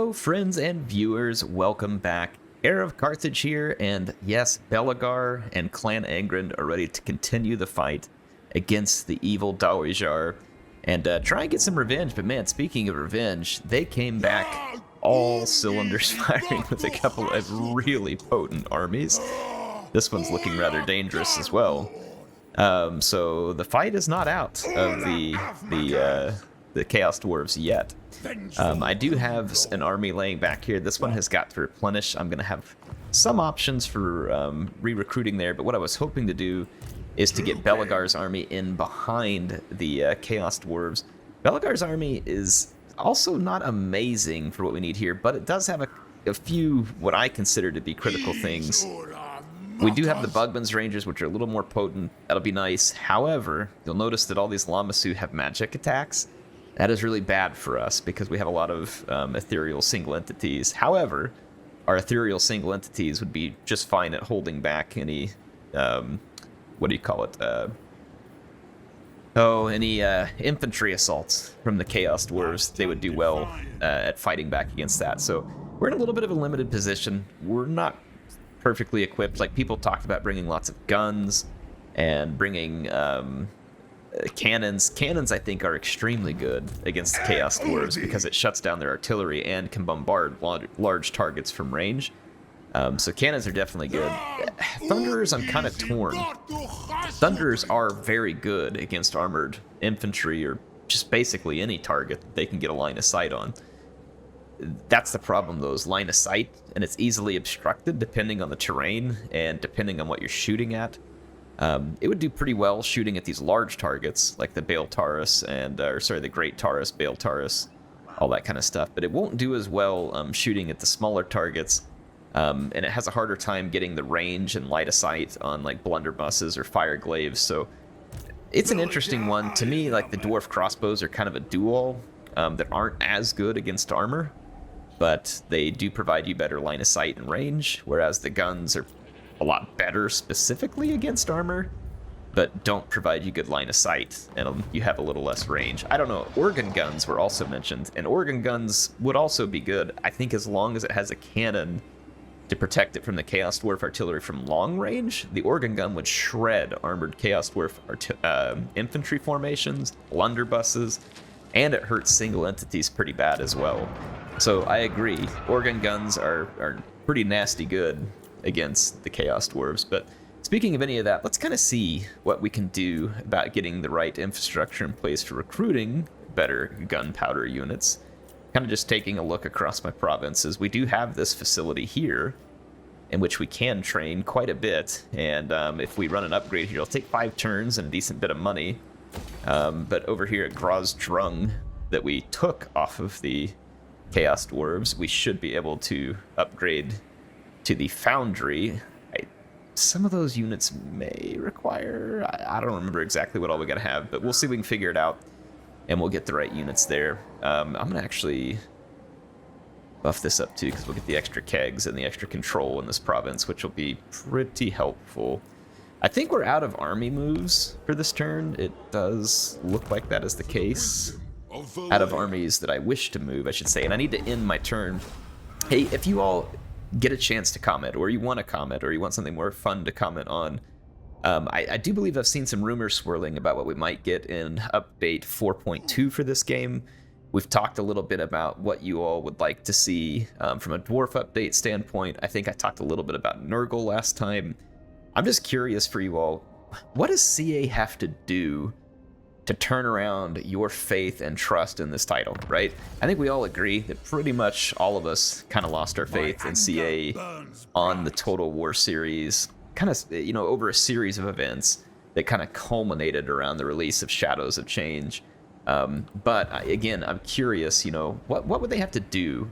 Hello, friends and viewers. Welcome back. HeirofCarthage here, and yes, Belegar and Clan Angrand are ready to continue the fight against the evil Dawijar and try and get some revenge. But man, speaking of revenge, they came back all cylinders firing with a couple of really potent armies. This one's looking rather dangerous as well. So the fight is not out of the Chaos Dwarves yet. I do have an army laying back here. This one has got to replenish. I'm going to have some options for re-recruiting there, but what I was hoping to do is to get Belegar's army in behind the Chaos Dwarves. Belegar's army is also not amazing for what we need here, but it does have a few what I consider to be critical things. We do have the Bugman's Rangers, which are a little more potent. That'll be nice. However, you'll notice that all these Lamasu have magic attacks. That is really bad for us because we have a lot of ethereal single entities. However, our ethereal single entities would be just fine at holding back any, what do you call it? Any infantry assaults from the Chaos Dwarves. They would do well at fighting back against that. So we're in a little bit of a limited position. We're not perfectly equipped. Like, people talked about bringing lots of guns and bringing cannons. Cannons, I think, are extremely good against the Chaos Dwarves because it shuts down their artillery and can bombard large targets from range. So cannons are definitely good. Thunderers, I'm kind of torn. Thunderers are very good against armored infantry or just basically any target they can get a line of sight on. That's the problem, though, is line of sight, and it's easily obstructed depending on the terrain and depending on what you're shooting at. It would do pretty well shooting at these large targets, like the Bale Taurus and, the Great Taurus, Bale Taurus, all that kind of stuff. But it won't do as well shooting at the smaller targets, and it has a harder time getting the range and light of sight on, like, blunderbusses or fire glaives. So it's an interesting one. To me, like, the dwarf crossbows are kind of a duo that aren't as good against armor, but they do provide you better line of sight and range, whereas the guns are a lot better specifically against armor, but don't provide you good line of sight, and you have a little less range. I don't know. Organ guns were also mentioned, and organ guns would also be good, I think, as long as it has a cannon to protect it from the Chaos Dwarf artillery from long range. The organ gun would shred armored Chaos Dwarf infantry formations, blunderbusses, and it hurts single entities pretty bad as well. So I agree, organ guns are pretty nasty good against the Chaos Dwarves. But speaking of any of that, let's kind of see what we can do about getting the right infrastructure in place for recruiting better gunpowder units. Kind of just taking a look across my provinces. We do have this facility here in which we can train quite a bit, and if we run an upgrade here, it'll take 5 turns and a decent bit of money. But over here at Grosdrung, that we took off of the Chaos Dwarves, we should be able to upgrade to the Foundry. Some of those units may require, I don't remember exactly what all we gotta have, but we'll see if we can figure it out, and we'll get the right units there. I'm gonna actually buff this up too, because we'll get the extra kegs and the extra control in this province, which will be pretty helpful. I think we're out of army moves for this turn. It does look like that is the case. Out of armies that I wish to move, I should say, and I need to end my turn. Hey, if you all get a chance to comment, or you want to comment, or you want something more fun to comment on, I do believe I've seen some rumors swirling about what we might get in update 4.2 for this game. We've talked a little bit about what you all would like to see from a dwarf update standpoint. I think I talked a little bit about Nurgle last time. I'm just curious for you all, what does CA have to do to turn around your faith and trust in this title, right? I think we all agree that pretty much all of us kind of lost our faith in CA on the Total War series, kind of, over a series of events that kind of culminated around the release of Shadows of Change. But again, I'm curious, what would they have to do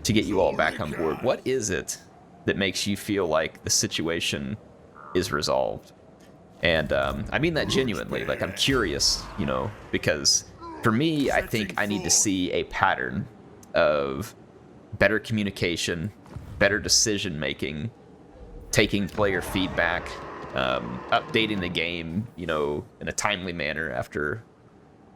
to get you all back on board? What is it that makes you feel like the situation is resolved? And I mean that genuinely. Like, I'm curious, because for me, I think I need to see a pattern of better communication, better decision making, taking player feedback, updating the game, in a timely manner after,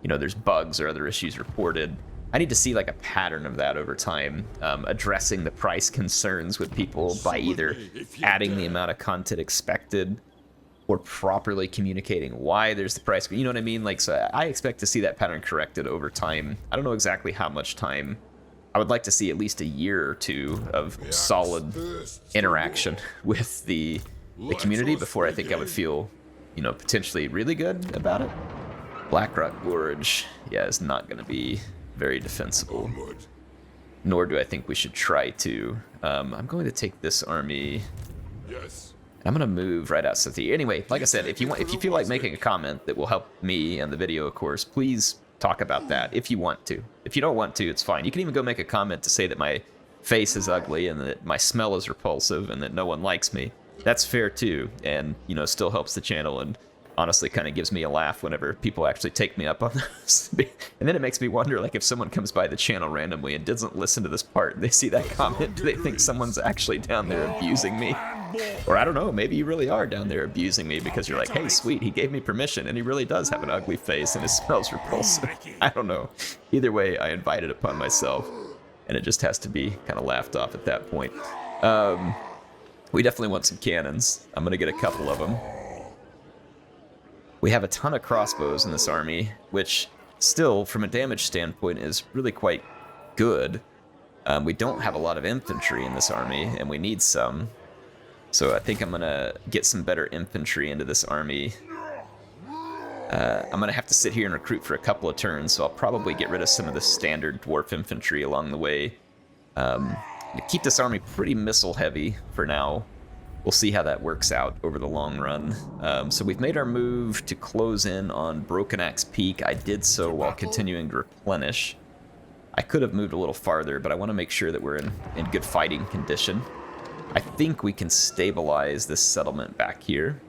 there's bugs or other issues reported. I need to see like a pattern of that over time, addressing the price concerns with people by either adding the amount of content expected or properly communicating why there's the price. You know what I mean? Like, so I expect to see that pattern corrected over time. I don't know exactly how much time. I would like to see at least a year or two of solid interaction with the community before I think I would feel, you know, potentially really good about it. Blackrock Gorge, yeah, is not going to be very defensible. Nor do I think we should try to. I'm going to take this army. Yes. I'm gonna move right outside the. Anyway, like I said, if you feel like making a comment that will help me and the video, of course, please talk about that if you want to. If you don't want to, it's fine. You can even go make a comment to say that my face is ugly and that my smell is repulsive and that no one likes me. That's fair too, and you know, still helps the channel and honestly kind of gives me a laugh whenever people actually take me up on this. And then it makes me wonder, like, if someone comes by the channel randomly and doesn't listen to this part, they see that comment, do they think someone's actually down there abusing me? Or I don't know, maybe you really are down there abusing me because you're like, hey, sweet, he gave me permission and he really does have an ugly face and it smells repulsive. I don't know. Either way, I invite it upon myself and it just has to be kind of laughed off at that point. We definitely want some cannons. I'm going to get a couple of them. We have a ton of crossbows in this army, which still, from a damage standpoint, is really quite good. We don't have a lot of infantry in this army, and we need some. So I think I'm going to get some better infantry into this army. I'm going to have to sit here and recruit for a couple of turns, so I'll probably get rid of some of the standard dwarf infantry along the way. Keep this army pretty missile-heavy for now. We'll see how that works out over the long run. So we've made our move to close in on Broken Axe Peak. I did so while continuing to replenish. I could have moved a little farther, but I want to make sure that we're in good fighting condition. I think we can stabilize this settlement back here.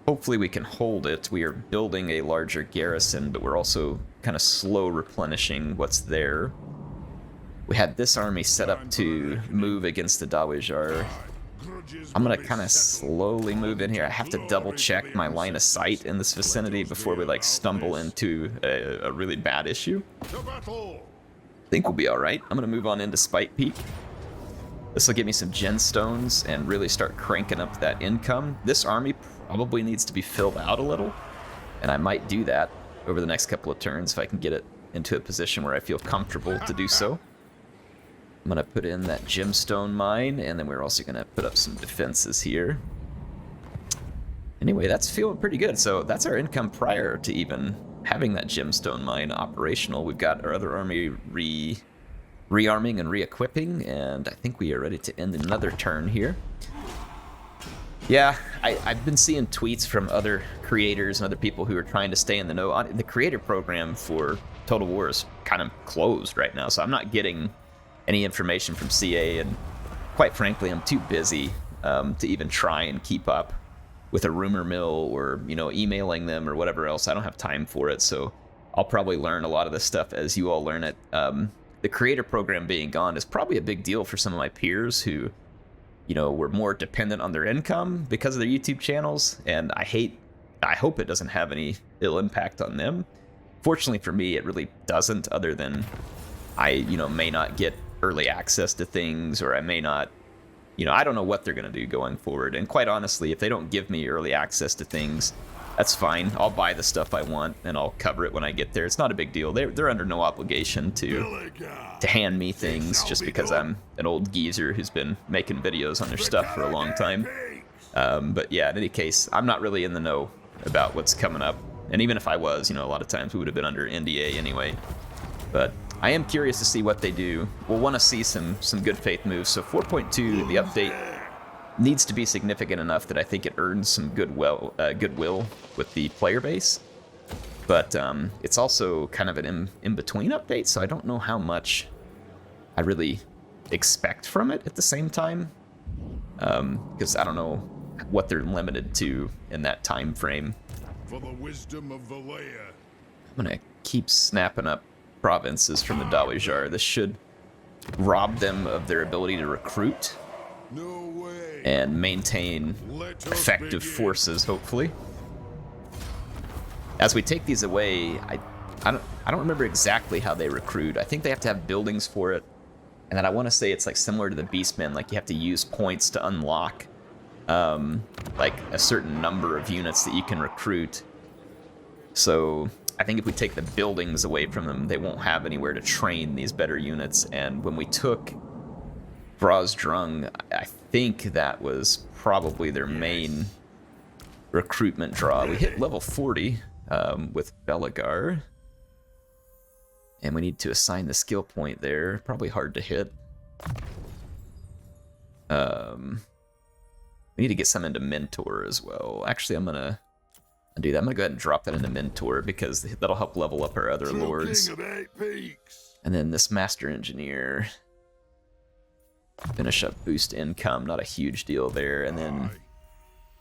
Hopefully we can hold it. We are building a larger garrison, but we're also kind of slow replenishing what's there. We had this army set up to move against the Dawijar. I'm going to kind of slowly move in here. I have to double check my line of sight in this vicinity before we like stumble into a really bad issue. I think we'll be all right. I'm going to move on into Spite Peak. This will give me some gemstones and really start cranking up that income. This army probably needs to be filled out a little, and I might do that over the next couple of turns if I can get it into a position where I feel comfortable to do so. I'm going to put in that gemstone mine, and then we're also going to put up some defenses here. Anyway, that's feeling pretty good. So that's our income prior to even having that gemstone mine operational. We've got our other army rearming and re-equipping, and I think we are ready to end another turn here. Yeah, I've been seeing tweets from other creators and other people who are trying to stay in the know. The creator program for Total War is kind of closed right now, so I'm not getting any information from CA, and quite frankly, I'm too busy to even try and keep up with a rumor mill or, you know, emailing them or whatever else. I don't have time for it, so I'll probably learn a lot of this stuff as you all learn it. The creator program being gone is probably a big deal for some of my peers who, you know, were more dependent on their income because of their YouTube channels, and I hope it doesn't have any ill impact on them. Fortunately for me, it really doesn't, other than I, you know, may not get early access to things, or I may not, you know, I don't know what they're going to do going forward. And quite honestly, if they don't give me early access to things, that's fine. I'll buy the stuff I want and I'll cover it when I get there. It's not a big deal. They're under no obligation to hand me things just because I'm an old geezer who's been making videos on their stuff for a long time. But yeah, in any case, I'm not really in the know about what's coming up. And even if I was, you know, a lot of times we would have been under NDA anyway. But I am curious to see what they do. We'll want to see some good faith moves. So 4.2, the update needs to be significant enough that I think it earns some goodwill with the player base. But it's also kind of an in-between update, so I don't know how much I really expect from it at the same time. Because I don't know what they're limited to in that time frame. For the wisdom of Valea. I'm going to keep snapping up provinces from the Dawijar. This should rob them of their ability to recruit and maintain effective forces, hopefully. As we take these away, I don't remember exactly how they recruit. I think they have to have buildings for it. And then I want to say it's like similar to the Beastmen, like you have to use points to unlock like a certain number of units that you can recruit. So I think if we take the buildings away from them, they won't have anywhere to train these better units. And when we took Drozdrung, I think that was probably their main recruitment draw. We hit level 40 with Belegar. And we need to assign the skill point there. Probably hard to hit. We need to get some into Mentor as well. Actually, I'm gonna do that. I'm gonna go ahead and drop that into Mentor because that'll help level up our other lords. And then this Master Engineer. Finish up boost income, not a huge deal there. And then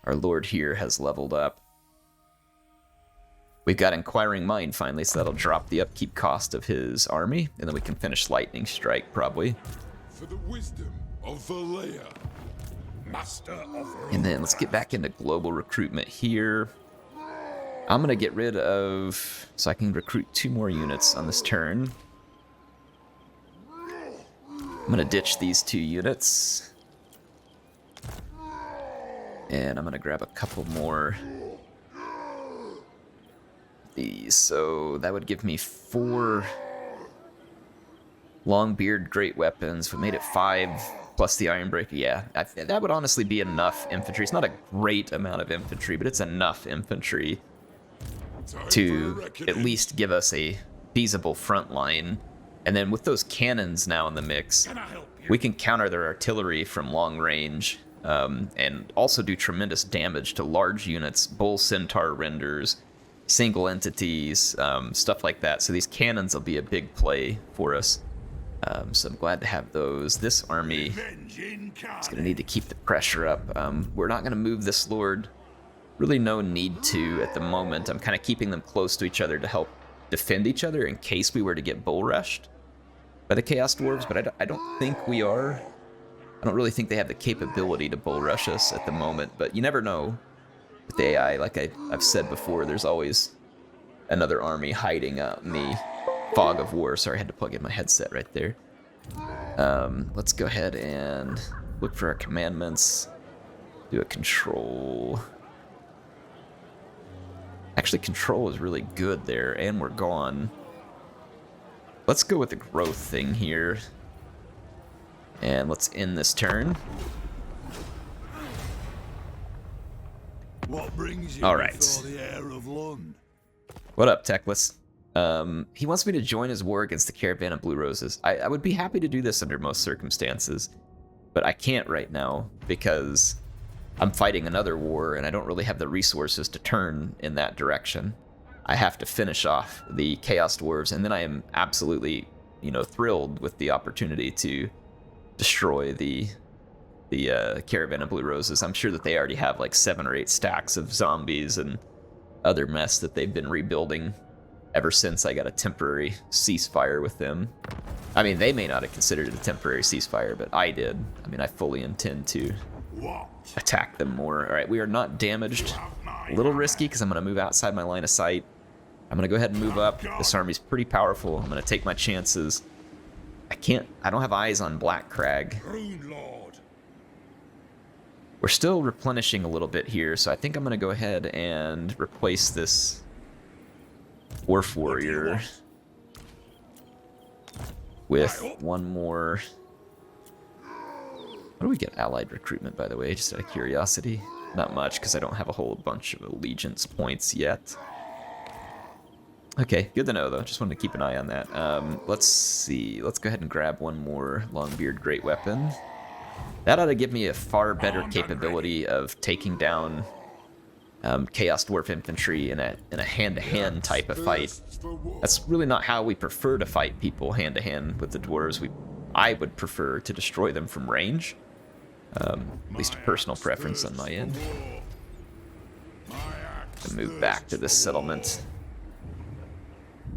our lord here has leveled up. We've got Inquiring Mind finally, so that'll drop the upkeep cost of his army, and then we can finish Lightning Strike probably. For the wisdom of Valea, master of. And then let's get back into global recruitment here. I'm gonna get rid of, so I can recruit 2 more units on this turn. I'm gonna ditch these 2 units. And I'm gonna grab a couple more. These, so that would give me 4 Longbeard great weapons. We made it 5 plus the Ironbreaker. Yeah, that would honestly be enough infantry. It's not a great amount of infantry, but it's enough infantry to at least give us a feasible front line. And then with those cannons now in the mix, we can counter their artillery from long range and also do tremendous damage to large units, bull centaur renders, single entities, stuff like that. So these cannons will be a big play for us. So I'm glad to have those. This army is going to need to keep the pressure up. We're not going to move this lord. Really no need to at the moment. I'm kind of keeping them close to each other to help defend each other in case we were to get bull rushed by the Chaos Dwarves, but I don't think we are. I don't really think they have the capability to bull rush us at the moment, but you never know. With the AI, like I've said before, there's always another army hiding out in the fog of war. Sorry, I had to plug in my headset right there. Let's go ahead and look for our commandments. Do a control. Actually, control is really good there, and we're gone. Let's go with the growth thing here. And let's end this turn. What brings you all right. before the heir of Lund? What up, Techless? He wants me to join his war against the Caravan of Blue Roses. I would be happy to do this under most circumstances, but I can't right now because I'm fighting another war and I don't really have the resources to turn in that direction. I have to finish off the Chaos Dwarves, and then I am absolutely, thrilled with the opportunity to destroy the Caravan of Blue Roses. I'm sure that they already have like 7 or 8 stacks of zombies and other mess that they've been rebuilding ever since I got a temporary ceasefire with them. I mean, they may not have considered it a temporary ceasefire, but I did. I mean, I fully intend to attack them more. All right, we are not damaged. A little risky because I'm going to move outside my line of sight. I'm going to go ahead and move up. This army's pretty powerful. I'm going to take my chances. I don't have eyes on Black Crag. We're still replenishing a little bit here, so I think I'm going to go ahead and replace this Dwarf Warrior with one more. What do we get allied recruitment, by the way, just out of curiosity? Not much, because I don't have a whole bunch of allegiance points yet. Okay, good to know, though. Just wanted to keep an eye on that. Let's see. Let's go ahead and grab one more Longbeard Great Weapon. That ought to give me a far better capability of taking down Chaos Dwarf Infantry in a hand-to-hand type of fight. That's really not how we prefer to fight people hand-to-hand with the Dwarves. I would prefer to destroy them from range. At least a personal preference on my end. To move back to this settlement.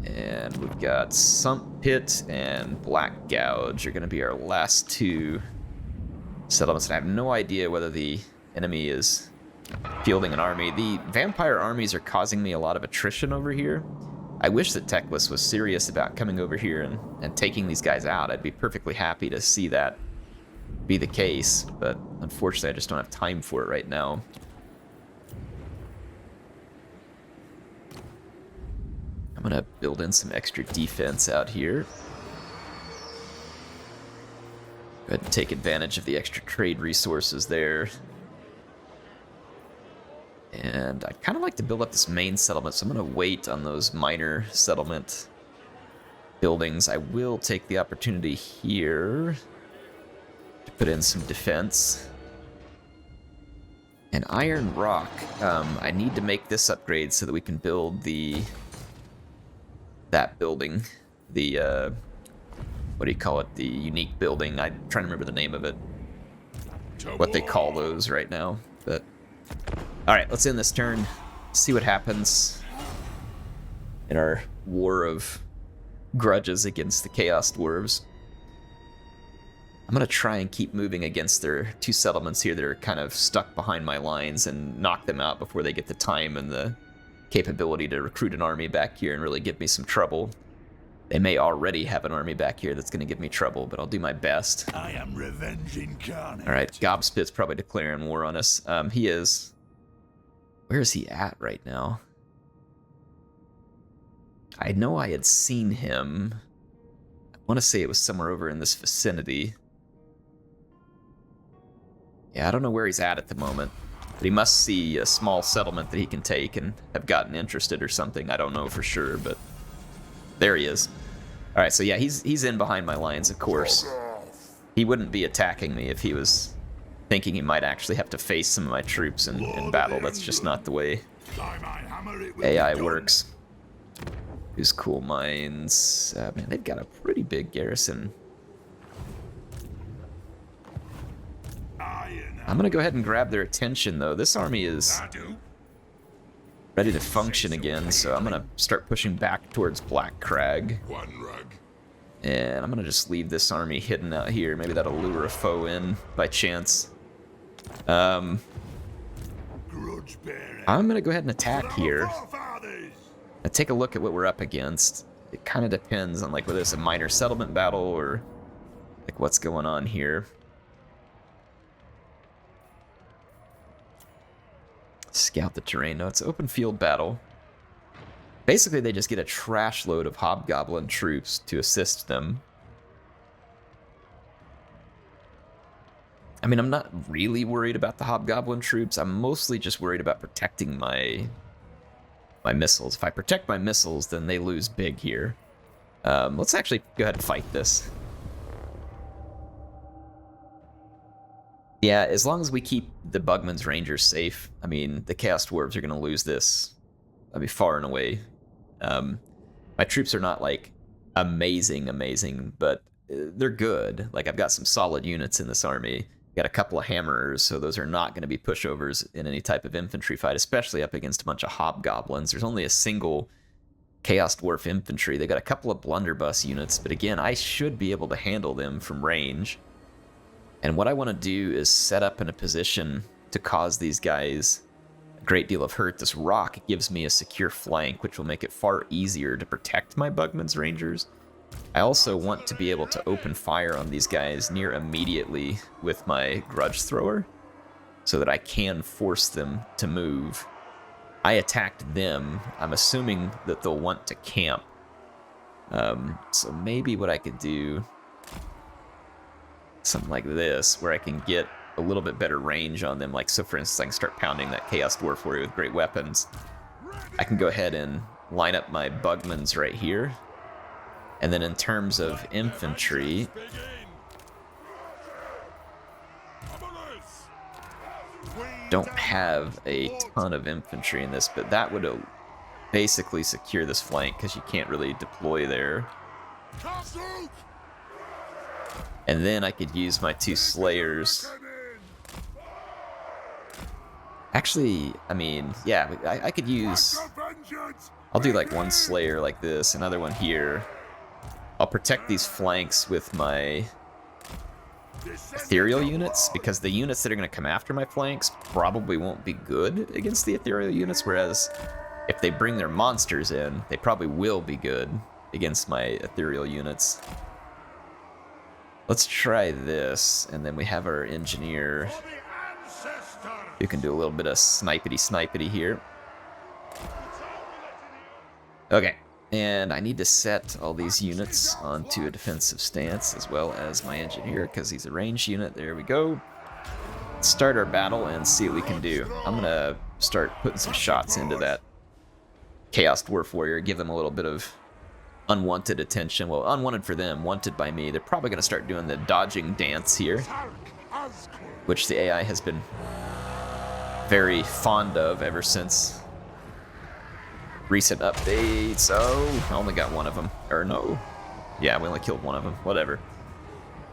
And we've got Sump Pit and Black Gouge are going to be our last 2 settlements. And I have no idea whether the enemy is fielding an army. The vampire armies are causing me a lot of attrition over here. I wish that Teclis was serious about coming over here and taking these guys out. I'd be perfectly happy to see that be the case, but unfortunately I just don't have time for it right now. I'm gonna build in some extra defense out here. Go ahead and take advantage of the extra trade resources there. And I'd kind of like to build up this main settlement, so I'm going to wait on those minor settlement buildings. I will take the opportunity here to put in some defense. And Iron Rock, I need to make this upgrade so that we can build that building. The, what do you call it? The unique building. I'm trying to remember the name of it. What they call those right now. But alright, let's end this turn. See what happens in our war of grudges against the Chaos Dwarves. I'm going to try and keep moving against their 2 settlements here that are kind of stuck behind my lines and knock them out before they get the time and the capability to recruit an army back here and really give me some trouble. They may already have an army back here that's going to give me trouble, but I'll do my best. I am revenge incarnate. Alright, Gobspit's probably declaring war on us. He is. Where is he at right now? I know I had seen him. I want to say it was somewhere over in this vicinity. Yeah, I don't know where he's at the moment. But he must see a small settlement that he can take and have gotten interested or something. I don't know for sure, but there he is. Alright, so yeah, he's in behind my lines, of course. He wouldn't be attacking me if he was thinking he might actually have to face some of my troops in battle. That's just not the way AI works. Who's Cool Mines? Man, they've got a pretty big garrison. I'm going to go ahead and grab their attention, though. This army is ready to function again, so I'm going to start pushing back towards Black Crag. And I'm going to just leave this army hidden out here. Maybe that'll lure a foe in by chance. I'm going to go ahead and attack here. Now take a look at what we're up against. It kind of depends on like whether it's a minor settlement battle or like what's going on here. Scout the terrain. No, it's open field battle. Basically, they just get a trash load of hobgoblin troops to assist them. I mean, I'm not really worried about the hobgoblin troops. I'm mostly just worried about protecting my missiles. If I protect my missiles, then they lose big here. Let's actually go ahead and fight this. Yeah, as long as we keep the Bugman's Rangers safe, I mean, the Chaos Dwarves are going to lose this. I mean, far and away. My troops are not, like, amazing, but they're good. Like, I've got some solid units in this army. Got a couple of hammerers, so those are not going to be pushovers in any type of infantry fight, especially up against a bunch of hobgoblins. There's only a single Chaos Dwarf infantry. They got a couple of blunderbuss units, but again, I should be able to handle them from range. And what I want to do is set up in a position to cause these guys a great deal of hurt. This rock gives me a secure flank, which will make it far easier to protect my Bugman's Rangers. I also want to be able to open fire on these guys near immediately with my grudge thrower so that I can force them to move. I attacked them. I'm assuming that they'll want to camp. So maybe what I could do, something like this, where I can get a little bit better range on them. Like, so for instance, I can start pounding that Chaos Dwarf warrior with great weapons. I can go ahead and line up my Bugmans right here. And then in terms of infantry, don't have a ton of infantry in this, but that would basically secure this flank because you can't really deploy there. And then I could use my 2 slayers. Actually, I mean, yeah, I could use, I'll do like 1 slayer like this, another one here. I'll protect these flanks with my ethereal units, because the units that are going to come after my flanks probably won't be good against the ethereal units, whereas if they bring their monsters in, they probably will be good against my ethereal units. Let's try this, and then we have our engineer who can do a little bit of snipety here. Okay, and I need to set all these units onto a defensive stance, as well as my engineer, because he's a ranged unit. There we go. Let's start our battle and see what we can do. I'm gonna start putting some shots into that Chaos Dwarf Warrior, give them a little bit of unwanted attention. Well, unwanted for them, wanted by me. They're probably gonna start doing the dodging dance here, which the AI has been very fond of ever since recent updates. Oh, I only got one of them. Or no. Yeah, we only killed one of them. Whatever.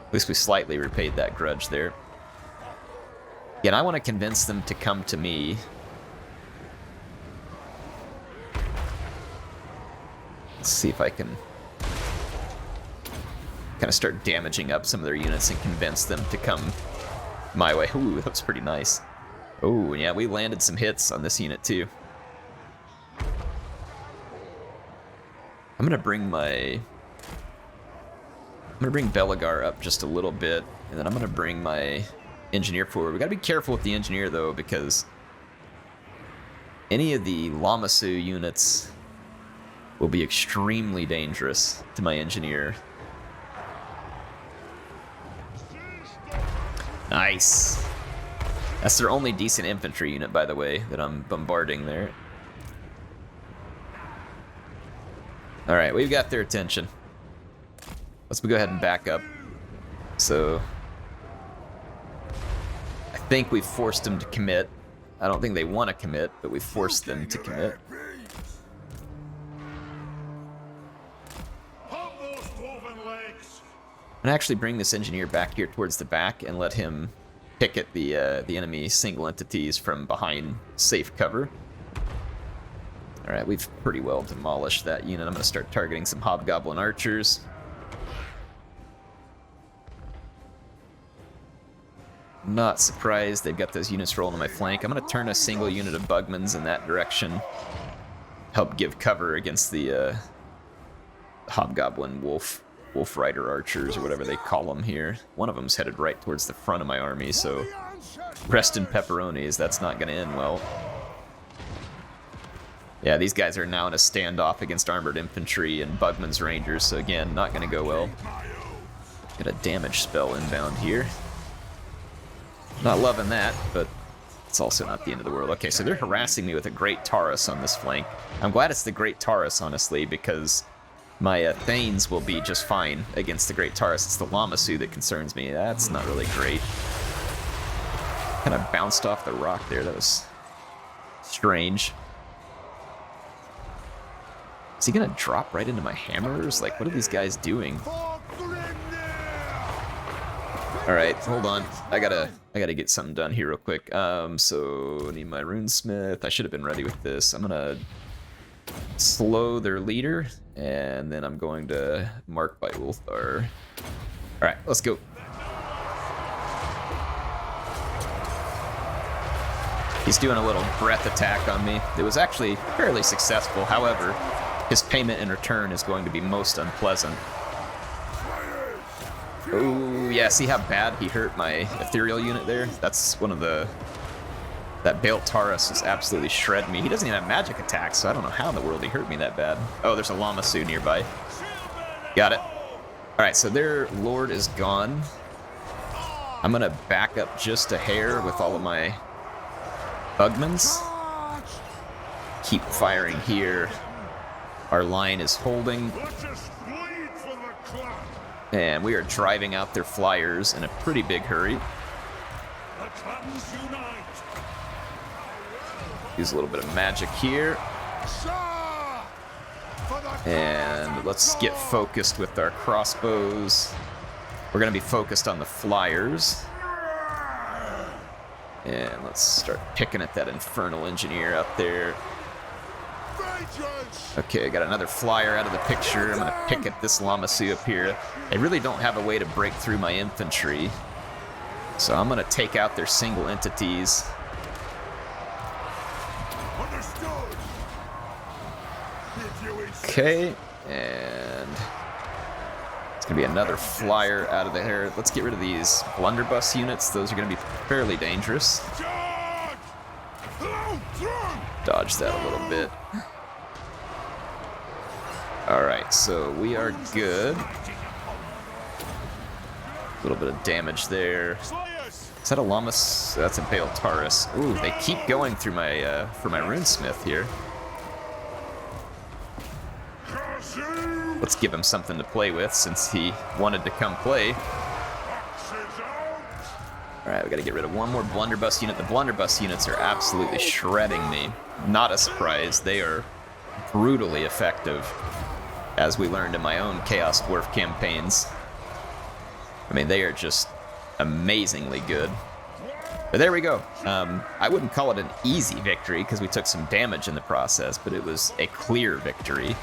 At least we slightly repaid that grudge there. Again, I want to convince them to come to me. Let's see if I can kind of start damaging up some of their units and convince them to come my way. Ooh, that was pretty nice. Oh, yeah, we landed some hits on this unit too. I'm gonna bring Belegar up just a little bit, and then I'm gonna bring my engineer forward. We gotta be careful with the engineer though, because any of the Lamasu units will be extremely dangerous to my engineer. Nice. That's their only decent infantry unit, by the way, that I'm bombarding there. Alright, we've got their attention. Let's go ahead and back up. So I think we've forced them to commit. I don't think they want to commit, but we forced them to commit. And actually bring this engineer back here towards the back and let him pick at the enemy single entities from behind safe cover. Alright, we've pretty well demolished that unit. I'm going to start targeting some hobgoblin archers. Not surprised they've got those units rolling on my flank. I'm going to turn a single unit of bugmans in that direction. Help give cover against the hobgoblin wolf rider archers, or whatever they call them here. One of them's headed right towards the front of my army, so rest in pepperonis, that's not going to end well. Yeah, these guys are now in a standoff against armored infantry and bugman's rangers, so again, not going to go well. Got a damage spell inbound here. Not loving that, but it's also not the end of the world. Okay, so they're harassing me with a Great Taurus on this flank. I'm glad it's the Great Taurus, honestly, because my Thanes will be just fine against the Great Taurus. It's the Lamasu that concerns me. That's not really great. Kind of bounced off the rock there. That was strange. Is he gonna drop right into my hammers? Like, what are these guys doing? Alright, hold on. I gotta get something done here real quick. So I need my runesmith. I should have been ready with this. I'm gonna slow their leader, and then I'm going to mark by Ulthar. Alright, let's go. He's doing a little breath attack on me. It was actually fairly successful. However, his payment in return is going to be most unpleasant. Oh, yeah, see how bad he hurt my ethereal unit there? That's one of the... That Bale Taurus is absolutely shredding me. He doesn't even have magic attacks, so I don't know how in the world he hurt me that bad. Oh, there's a Lamasu nearby. Got it. Alright, so their lord is gone. I'm gonna back up just a hair with all of my bugmans. Keep firing here. Our line is holding. And we are driving out their flyers in a pretty big hurry. Use a little bit of magic here. And let's get focused with our crossbows. We're going to be focused on the flyers. And let's start picking at that infernal engineer out there. Okay, I got another flyer out of the picture. I'm going to pick at this Lamasu up here. They really don't have a way to break through my infantry. So I'm going to take out their single entities. Okay, and it's gonna be another flyer out of the hair. Let's get rid of these blunderbuss units. Those are gonna be fairly dangerous. Dodge that a little bit. Alright, so we are good. A little bit of damage there. Is that a Llamas? That's a Bale Taurus. Ooh, they keep going through my for my runesmith here. Let's give him something to play with since he wanted to come play. Alright, we gotta get rid of one more blunderbuss unit. The blunderbuss units are absolutely shredding me. Not a surprise. They are brutally effective, as we learned in my own Chaos Dwarf campaigns. I mean, they are just amazingly good. But there we go. I wouldn't call it an easy victory because we took some damage in the process, but it was a clear victory,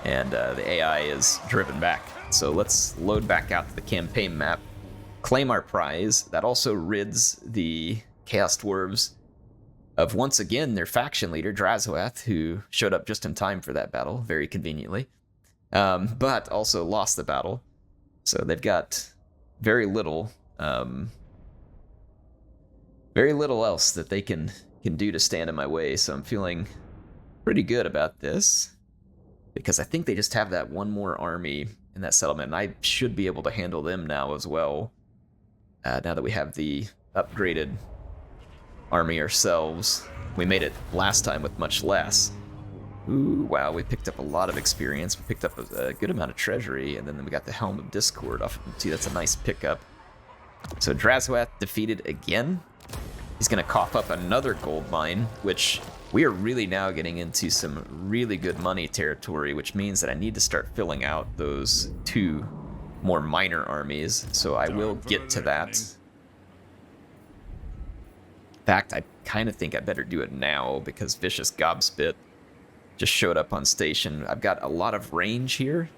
and the AI is driven back. So let's load back out to the campaign map, claim our prize. That also rids the Chaos Dwarves of, once again, their faction leader, Drazoath, who showed up just in time for that battle, very conveniently, but also lost the battle. So they've got very little else that they can do to stand in my way. So I'm feeling pretty good about this, because I think they just have that one more army in that settlement, and I should be able to handle them now as well. Now that we have the upgraded army ourselves. We made it last time with much less. Ooh, wow, we picked up a lot of experience. We picked up a good amount of treasury, and then we got the Helm of Discord off. See, that's a nice pickup. So Drazoath defeated again. He's going to cough up another gold mine, which we are really now getting into some really good money territory, which means that I need to start filling out those two more minor armies. So I will get to that. In fact, I kind of think I better do it now because Vicious Gobspit just showed up on station. I've got a lot of range here.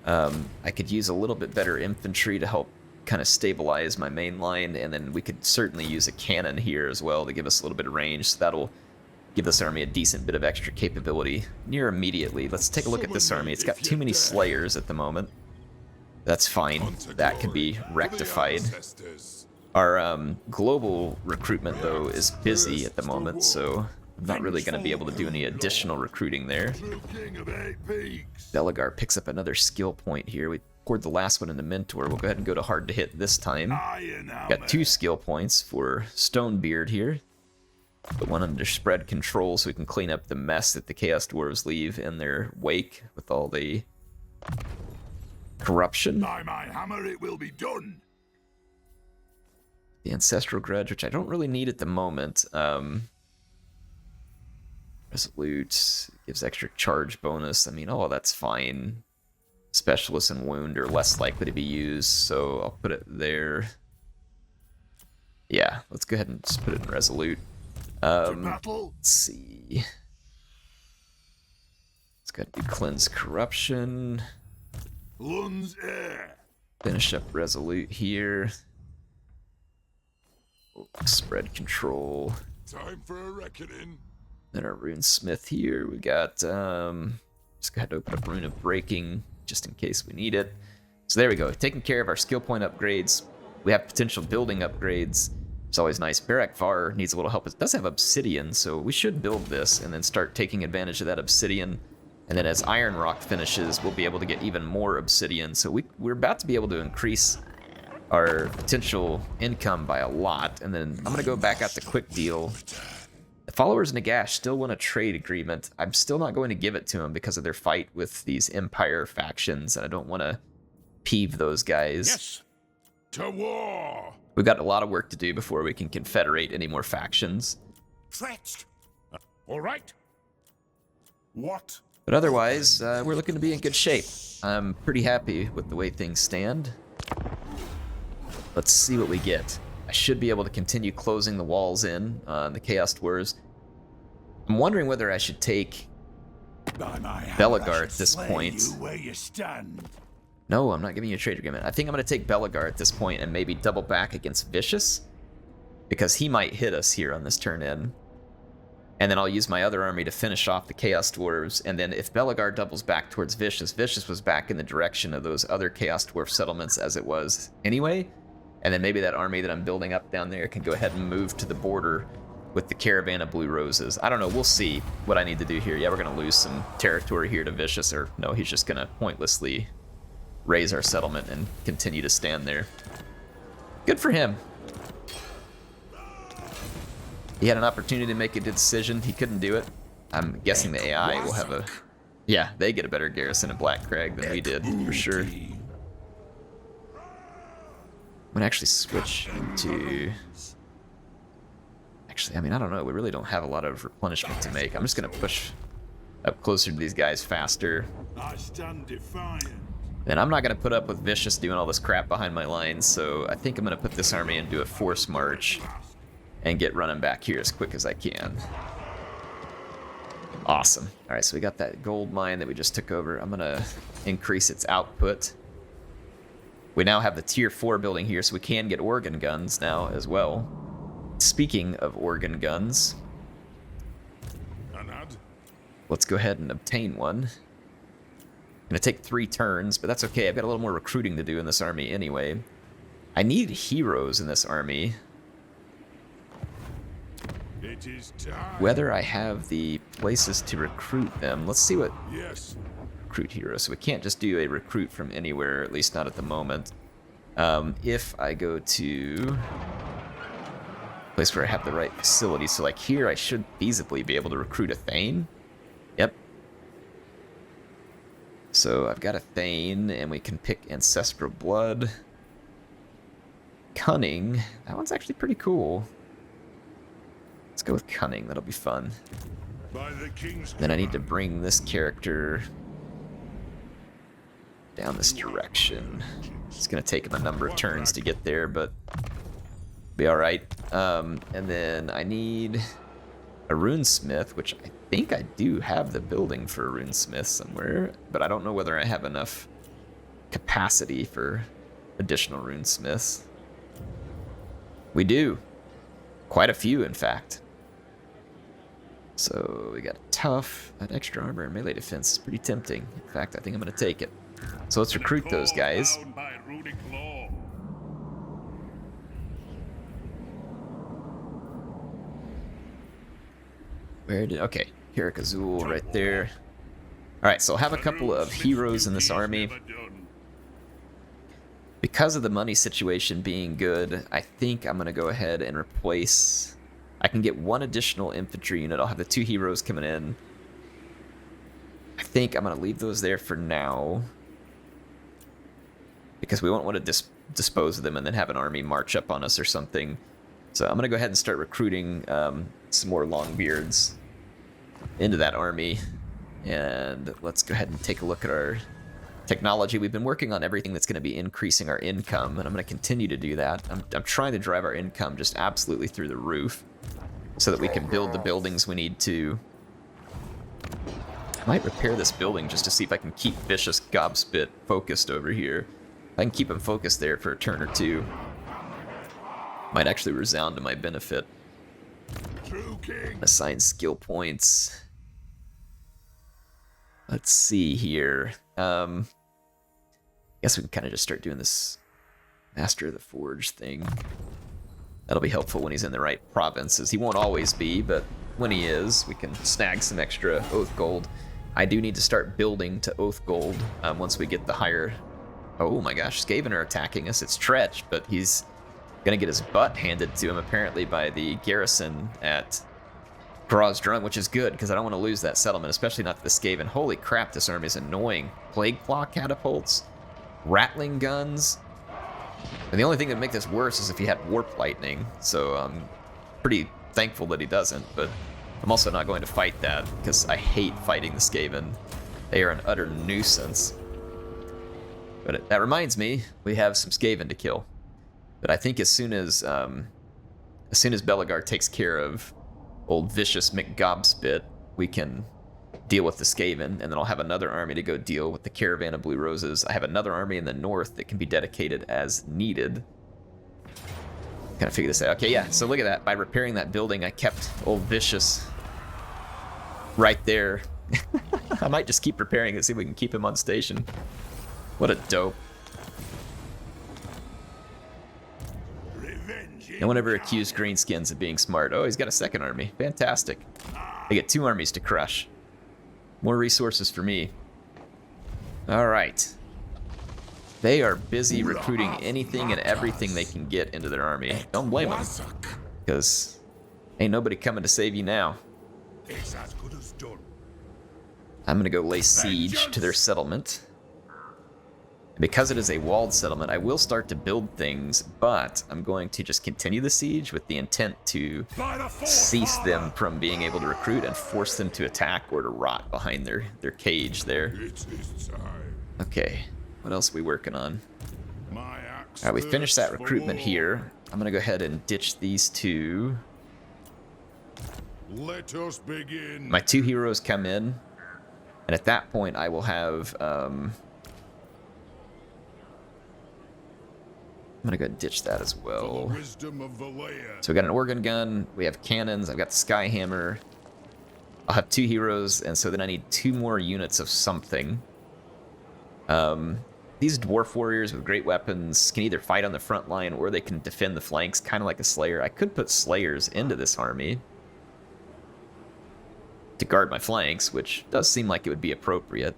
I could use a little bit better infantry to help kind of stabilize my main line, and then we could certainly use a cannon here as well to give us a little bit of range, so that'll give this army a decent bit of extra capability near immediately. Let's take a look at this army. It's got too many slayers at the moment. That's fine. That can be rectified. Our global recruitment, though, is busy at the moment, so I'm not really going to be able to do any additional recruiting there. Belegar picks up another skill point here. We scored the last one in the Mentor. We'll go ahead and go to hard to hit this time. Got 2 skill points for Stonebeard here. Put one under spread control so we can clean up the mess that the Chaos Dwarves leave in their wake with all the corruption. By my hammer it will be done. The Ancestral Grudge, which I don't really need at the moment. Resolute gives extra charge bonus. I mean, oh, that's fine. Specialist and Wound are less likely to be used, so I'll put it there. Yeah, let's go ahead and just put it in Resolute. Let's see. Let's go ahead and do Cleanse Corruption. Finish up Resolute here. Spread Control. Time for a reckoning. Then our Runesmith here. We got, just go ahead and open up Rune of Breaking just in case we need it. So there we go. Taking care of our skill point upgrades. We have potential building upgrades. It's always nice. Barak Var needs a little help. It does have Obsidian, so we should build this and then start taking advantage of that Obsidian. And then as Iron Rock finishes, we'll be able to get even more Obsidian. So we're about to be able to increase our potential income by a lot. And then I'm going to go back out the quick deal. The followers of Nagash still want a trade agreement. I'm still not going to give it to them because of their fight with these Empire factions, and I don't want to peeve those guys. Yes, to war. We've got a lot of work to do before we can confederate any more factions. Fetched. All right. What? But otherwise, we're looking to be in good shape. I'm pretty happy with the way things stand. Let's see what we get. I should be able to continue closing the walls in on the Chaos Dwarves. I'm wondering whether I should take Belegar at this point. No, I'm not giving you a trade agreement. I think I'm going to take Belegar at this point and maybe double back against Vicious, because he might hit us here on this turn in. And then I'll use my other army to finish off the Chaos Dwarves. And then if Belegar doubles back towards Vicious, Vicious was back in the direction of those other Chaos Dwarf settlements as it was anyway. And then maybe that army that I'm building up down there can go ahead and move to the border with the Caravan of Blue Roses. I don't know, we'll see what I need to do here. Yeah, we're going to lose some territory here to Vicious, or no, he's just going to pointlessly raise our settlement and continue to stand there. Good for him. He had an opportunity to make a good decision. He couldn't do it. I'm guessing the AI will have a... Yeah, they get a better garrison at Black Crag than we did, for sure. I'm going to actually switch into... Actually, I mean, I don't know. We really don't have a lot of replenishment to make. I'm just going to push up closer to these guys faster. I stand defiant. And I'm not going to put up with Vicious doing all this crap behind my lines, so I think I'm going to put this army and do a force march and get running back here as quick as I can. Awesome. All right, so we got that gold mine that we just took over. I'm going to increase its output. We now have the tier 4 building here, so we can get organ guns now as well. Speaking of organ guns, let's go ahead and obtain one. I'm going to take 3 turns, but that's okay. I've got a little more recruiting to do in this army anyway. I need heroes in this army. It is time. Whether I have the places to recruit them. Let's see what... Yes. Recruit heroes. So we can't just do a recruit from anywhere, at least not at the moment. If I go to... place where I have the right facility. So like here, I should feasibly be able to recruit a Thane. Yep. So I've got a Thane, and we can pick Ancestral Blood. Cunning. That one's actually pretty cool. Let's go with Cunning. That'll be fun. By the king's Then I need to bring this character down this direction. It's going to take him a number of turns to get there, but be all right. And then I need a runesmith, which I think I do have the building for a runesmith somewhere, but I don't know whether I have enough capacity for additional runesmiths. We do. Quite a few, in fact. So we got tough, that extra armor and melee defense is pretty tempting. In fact, I think I'm going to take it. So let's recruit those guys. Where did... Okay, Heric Azul right there. Alright, so I'll have a couple of heroes in this army. Because of the money situation being good, I think I'm going to go ahead and replace... I can get 1 additional infantry unit. I'll have the 2 heroes coming in. I think I'm going to leave those there for now, because we won't want to dispose of them and then have an army march up on us or something. So I'm going to go ahead and start recruiting some more Longbeards into that army. And let's go ahead and take a look at our technology. We've been working on everything that's going to be increasing our income, and I'm going to continue to do that. I'm trying to drive our income just absolutely through the roof so that we can build the buildings we need to. I might repair this building just to see if I can keep Vicious Gobspit focused over here. If I can keep him focused there for a turn or two, might actually resound to my benefit. Assign skill points. Let's see here. Guess we can kind of just start doing this Master of the Forge thing. That'll be helpful when he's in the right provinces. He won't always be, but when he is, we can snag some extra Oath Gold. I do need to start building to Oath Gold once we get the higher... Oh my gosh, Skaven are attacking us. It's Tretch, but he's gonna get his butt handed to him apparently by the garrison at Grozdrung, which is good, because I don't want to lose that settlement, especially not to the Skaven. Holy crap, this army is annoying. Plague Claw catapults, Rattling guns. And the only thing that would make this worse is if he had Warp Lightning, so I'm pretty thankful that he doesn't, but I'm also not going to fight that, because I hate fighting the Skaven. They are an utter nuisance. But that reminds me, we have some Skaven to kill. But I think as soon as Belegar takes care of old Vicious McGobspit, we can deal with the Skaven, and then I'll have another army to go deal with the Caravan of Blue Roses. I have another army in the north that can be dedicated as needed. Kind of figure this out. Okay, yeah, so look at that. By repairing that building, I kept old Vicious right there. I might just keep preparing and see if we can keep him on station. What a dope. No one ever accused greenskins of being smart. Oh, he's got a second army. Fantastic. They get 2 armies to crush. More resources for me. Alright. They are busy recruiting anything and everything they can get into their army. Don't blame them. Because ain't nobody coming to save you now. It's as good as done. I'm gonna go lay siege to their settlement. Because it is a walled settlement, I will start to build things, but I'm going to just continue the siege with the intent to cease them from being able to recruit and force them to attack or to rot behind their cage there. It is time. Okay, what else are we working on? My axe Alright, we finished that thirsts for recruitment war. here. I'm gonna go ahead and ditch these 2. Let us begin. My 2 heroes come in, and at that point I will have I'm gonna go ditch that as For well. the wisdom of Valea. So we got an organ gun, we have cannons, I've got the sky hammer. I'll have 2 heroes, and so then I need 2 more units of something. These dwarf warriors with great weapons can either fight on the front line or they can defend the flanks, kind of like a slayer. I could put slayers into this army to guard my flanks, which does seem like it would be appropriate.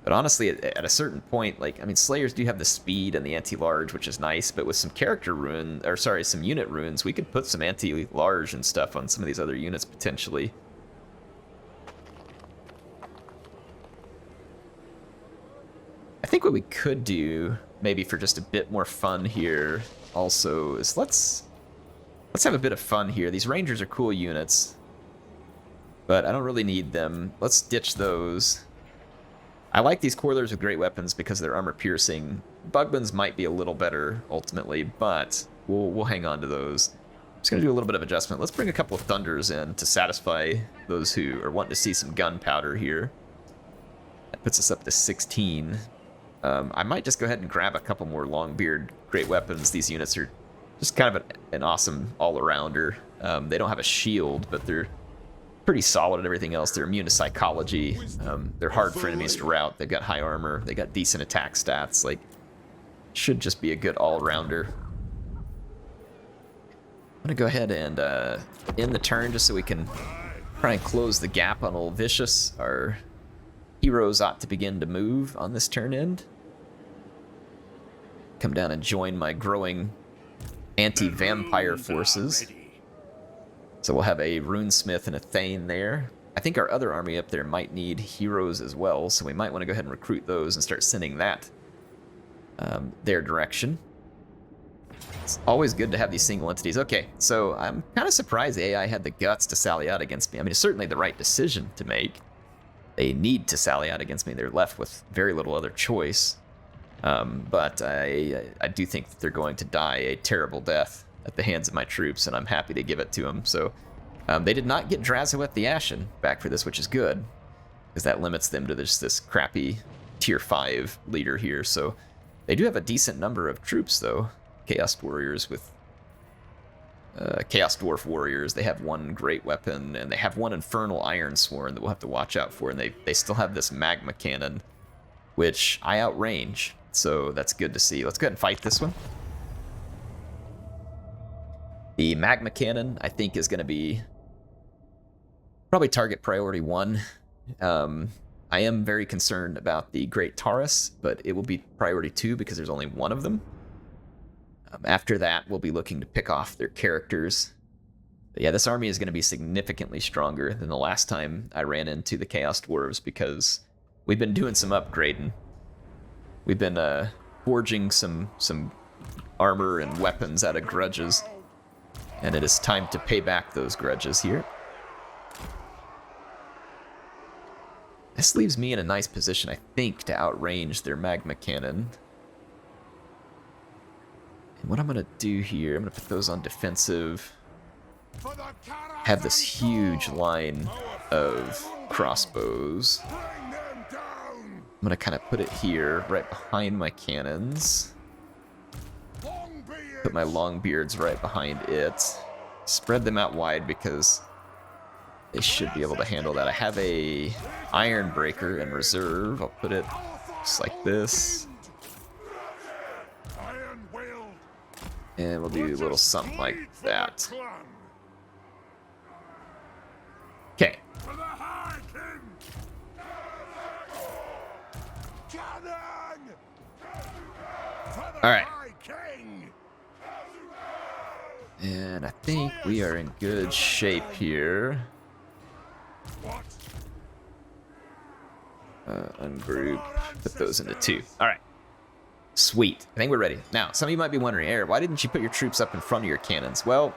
But honestly, at a certain point, like, I mean, Slayers do have the speed and the anti-large, which is nice, but with some character rune, or sorry, some unit runes, we could put some anti-large and stuff on some of these other units, potentially. I think what we could do, maybe for just a bit more fun here, also, is let's have a bit of fun here. These Rangers are cool units, but I don't really need them. Let's ditch those. I like these Coilers with great weapons because of their armor piercing. Bugmans might be a little better ultimately, but we'll hang on to those. Just gonna do a little bit of adjustment. Let's bring a couple of Thunders in to satisfy those who are wanting to see some gunpowder here. That puts us up to 16. I might just go ahead and grab a couple more Longbeard great weapons. These units are just kind of an awesome all-arounder. They don't have a shield, but they're pretty solid at everything else. They're immune to psychology. They're hard for enemies to rout. They've got high armor. They got decent attack stats. Like, should just be a good all-rounder. I'm gonna go ahead and end the turn just so we can try and close the gap on old Vicious. Our heroes ought to begin to move on this turn end. Come down and join my growing anti-vampire forces. So we'll have a Runesmith and a Thane there. I think our other army up there might need heroes as well, so we might want to go ahead and recruit those and start sending that their direction. It's always good to have these single entities. Okay, so I'm kind of surprised the AI had the guts to sally out against me. I mean, it's certainly the right decision to make. They need to sally out against me. They're left with very little other choice. But I do think that they're going to die a terrible death at the hands of my troops, and I'm happy to give it to them. So they did not get Drazaweth the Ashen back for this, which is good, because that limits them to this crappy tier 5 leader here. So they do have a decent number of troops, though. Chaos Warriors with Chaos Dwarf Warriors. They have 1 great weapon, and they have 1 Infernal Ironsworn that we'll have to watch out for, and they still have this Magma Cannon, which I outrange, so that's good to see. Let's go ahead and fight this one. The Magma Cannon, I think, is going to be probably target priority 1. I am very concerned about the Great Taurus, but it will be priority 2 because there's only 1 of them. After that, we'll be looking to pick off their characters. But yeah, this army is going to be significantly stronger than the last time I ran into the Chaos Dwarves because we've been doing some upgrading. We've been forging some armor and weapons out of grudges. And it is time to pay back those grudges here. This leaves me in a nice position, I think, to outrange their Magma Cannon. And what I'm going to do here, I'm going to put those on defensive. Have this huge line of crossbows. I'm going to kind of put it here, right behind my cannons. Put my Longbeards right behind it. Spread them out wide because They should be able to handle that. I have a iron breaker in reserve. I'll put it just like this. And we'll do a little something like that. Okay. Alright. And I think we are in good shape here. Ungroup. Put those into 2. Alright. Sweet. I think we're ready. Now, some of you might be wondering, Air, why didn't you put your troops up in front of your cannons? Well,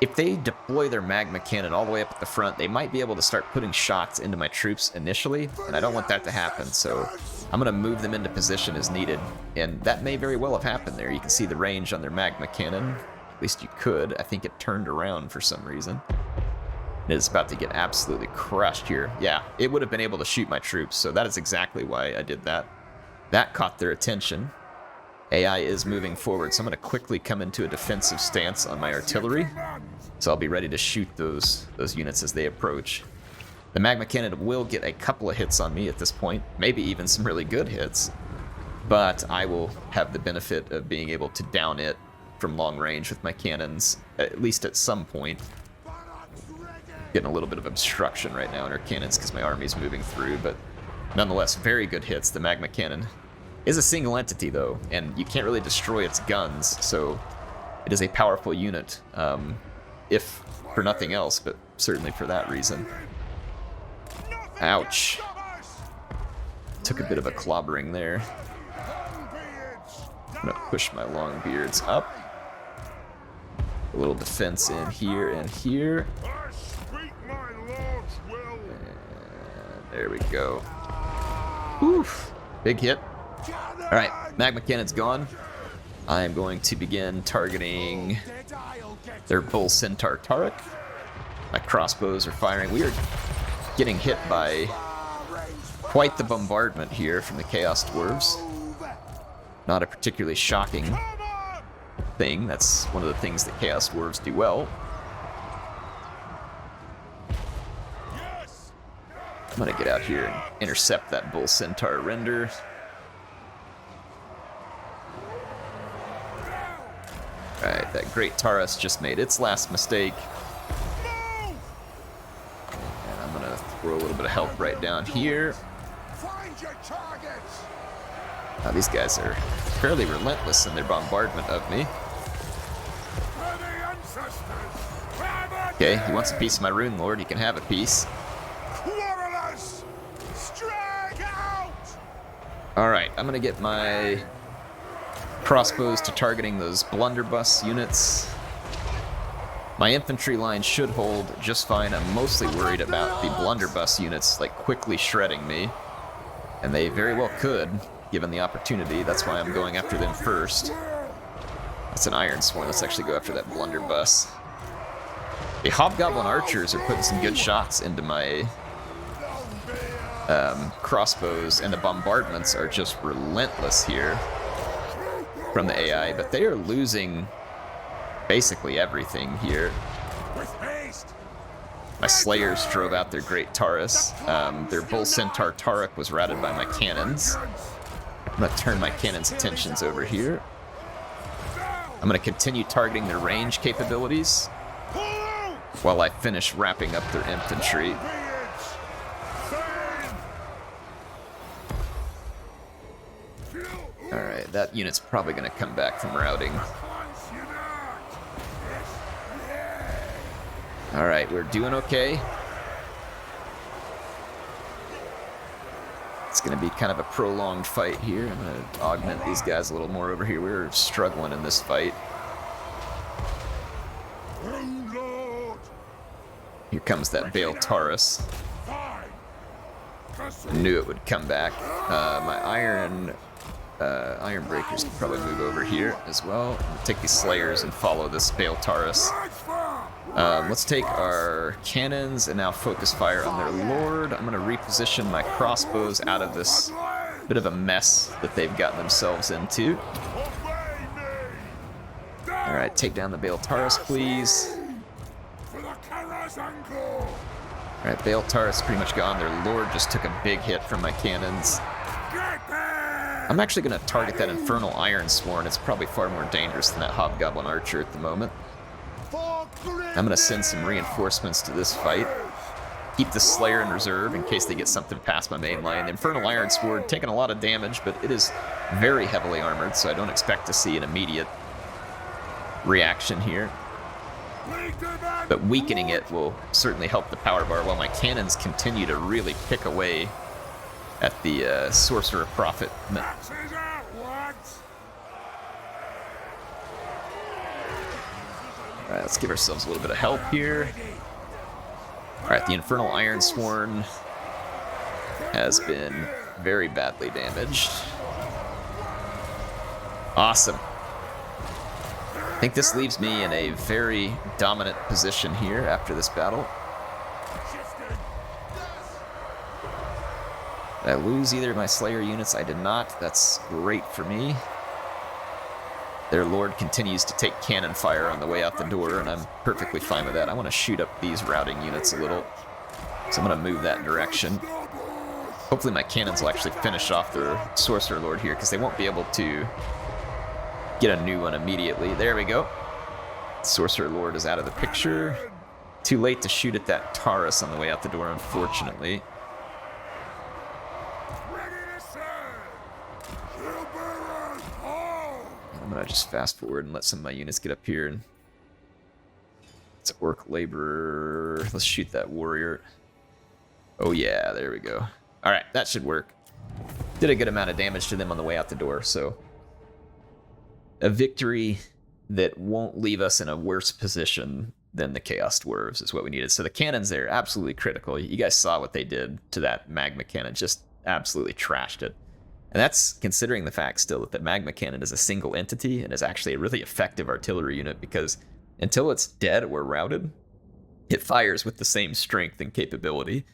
if they deploy their magma cannon all the way up at the front, they might be able to start putting shots into my troops initially, and I don't want that to happen, so I'm going to move them into position as needed. And that may very well have happened there. You can see the range on their magma cannon. At least you could. I think it turned around for some reason. It is about to get absolutely crushed here. Yeah, it would have been able to shoot my troops, so that is exactly why I did that. That caught their attention. AI is moving forward, so I'm going to quickly come into a defensive stance on my artillery. So I'll be ready to shoot those units as they approach. The magma cannon will get a couple of hits on me at this point, maybe even some really good hits. But I will have the benefit of being able to down it from long range with my cannons, at least at some point. Getting a little bit of obstruction right now in our cannons because my army's moving through, but nonetheless, very good hits. The magma cannon is a single entity, though, and you can't really destroy its guns, so it is a powerful unit, if for nothing else, but certainly for that reason. Ouch. Took a bit of a clobbering there. I'm gonna push my long beards up. A little defense in here and here. And there we go. Oof. Big hit. Alright, magma cannon's gone. I am going to begin targeting their bull centaur turret. My crossbows are firing. We are getting hit by quite the bombardment here from the Chaos Dwarves. Not a particularly shocking thing. That's one of the things that Chaos Dwarves do well. I'm gonna get out here and intercept that bull centaur render. Alright, that great Taurus just made its last mistake. And I'm gonna throw a little bit of help right down here. Now these guys are fairly relentless in their bombardment of me. Okay, he wants a piece of my Rune Lord, he can have a piece. Alright, I'm gonna get my crossbows to targeting those blunderbuss units. My infantry line should hold just fine. I'm mostly worried about the blunderbuss units like quickly shredding me. And they very well could, given the opportunity. That's why I'm going after them first. That's an iron swarm. Let's actually go after that blunderbuss. The hobgoblin archers are putting some good shots into my crossbows, and the bombardments are just relentless here from the AI, but they are losing basically everything here. My Slayers drove out their great Taurus. Their Bull Centaur Tarek was routed by my cannons. I'm going to turn my cannons' attentions over here. I'm going to continue targeting their range capabilities while I finish wrapping up their infantry. Alright, that unit's probably going to come back from routing. Alright, we're doing okay. It's going to be kind of a prolonged fight here. I'm going to augment these guys a little more over here. We're struggling in this fight. Here comes that Bale Taurus. I knew it would come back. My Iron Breakers can probably move over here as well. I'm gonna take these Slayers and follow this Bale Taurus. Let's take our cannons and now focus fire on their Lord. I'm gonna reposition my crossbows out of this bit of a mess that they've gotten themselves into. Alright, take down the Bale Taurus, please. Alright, Baeltar's pretty much gone. Their lord just took a big hit from my cannons. I'm actually going to target that Infernal Ironsworn. It's probably far more dangerous than that Hobgoblin Archer at the moment. I'm going to send some reinforcements to this fight. Keep the Slayer in reserve in case they get something past my main line. The Infernal Ironsword taking a lot of damage, but it is very heavily armored, so I don't expect to see an immediate reaction here. But weakening it will certainly help the power bar while my cannons continue to really pick away at the Sorcerer Prophet. Alright, let's give ourselves a little bit of help here. Alright, the Infernal Ironsworn has been very badly damaged. Awesome. I think this leaves me in a very dominant position here after this battle. Did I lose either of my Slayer units? I did not. That's great for me. Their lord continues to take cannon fire on the way out the door, and I'm perfectly fine with that. I want to shoot up these routing units a little, so I'm going to move that direction. Hopefully my cannons will actually finish off their Sorcerer Lord here, because they won't be able to get a new one immediately. There we go. Sorcerer Lord is out of the picture. Too late to shoot at that Taurus on the way out the door, unfortunately. I'm gonna just fast forward and let some of my units get up here. And it's an Orc Laborer. Let's shoot that Warrior. Oh yeah, there we go. All right, that should work. Did a good amount of damage to them on the way out the door, so a victory that won't leave us in a worse position than the Chaos Dwarves is what we needed. So the cannons there, absolutely critical. You guys saw what they did to that Magma Cannon, just absolutely trashed it. And that's considering the fact still that the Magma Cannon is a single entity and is actually a really effective artillery unit, because until it's dead or routed, it fires with the same strength and capability.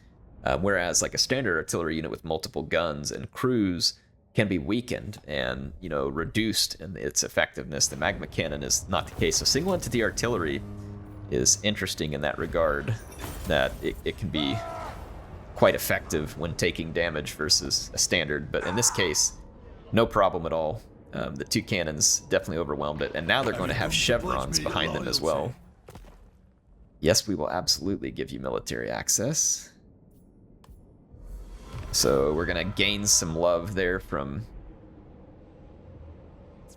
Whereas like a standard artillery unit with multiple guns and crews can be weakened and, you know, reduced in its effectiveness. The Magma Cannon is not the case. So single entity artillery is interesting in that regard, that it can be quite effective when taking damage versus a standard, but in this case, no problem at all. The two cannons definitely overwhelmed it, and now they're going to have chevrons behind them as well. Yes, we will absolutely give you military access. So we're going to gain some love there from